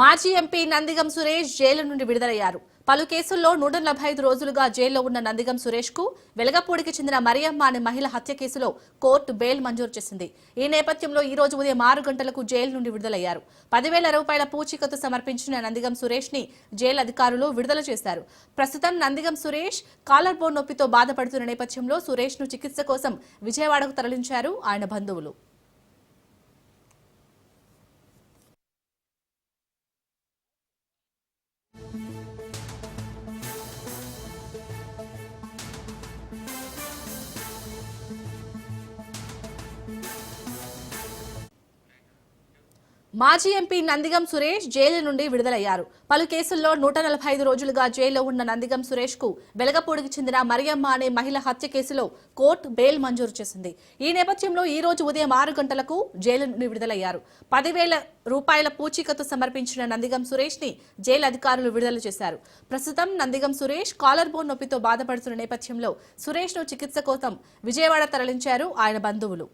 మాజీ MP Nandigam Suresh jail నుండి విడుదలయ్యారు. పలు కేసుల్లో 145 రోజులుగా జైల్లో ఉన్న నందిగం సురేష్ కు వెలగపూడికి చెందిన మరియమ్మ అనే మహిళ హత్య కేసులో కోర్టు బెయిల్ మంజూరు చేసింది. ఈ నేపథ్యంలో ఈ రోజు ఉదయం 6 గంటలకు జైలు నుండి విడుదలయ్యారు. 10,000 రూపాయల పూచీకత్తు సమర్పించిన నందిగం సురేష్ ని జైలు అధికారులు విడుదల చేశారు. ప్రస్తుతం నందిగం సురేష్ కాలర్ బోన్ నొప్పితో బాధపడుతున్న నేపథ్యంలో సురేష్ ను చికిత్స కోసం విజయవాడకు తరలించారు ఆయన బంధువులు. మాజీ ఎంపీ నందిగం సురేష్ జైలు నుండి విడుదలయ్యారు. పలు కేసుల్లో 145 రోజులుగా జైల్లో ఉన్న నందిగం సురేష్ కు వెలగపూడికి చెందిన మరియమ్మ అనే మహిళ హత్య కేసులో కోర్టు బెయిల్ మంజూరు చేసింది. ఈ నేపథ్యంలో ఈ రోజు ఉదయం 6 గంటలకు జైలు నుండి విడుదలయ్యారు. 10,000 రూపాయల పూచీకత్తు సమర్పించిన నందిగం సురేష్ ని జైలు అధికారులు విడుదల చేశారు. ప్రస్తుతం నందిగం సురేష్ కాలర్ బోన్ నొప్పితో బాధపడుతున్న నేపథ్యంలో సురేష్ ను చికిత్స కోసం విజయవాడ తరలించారు ఆయన బంధువులు.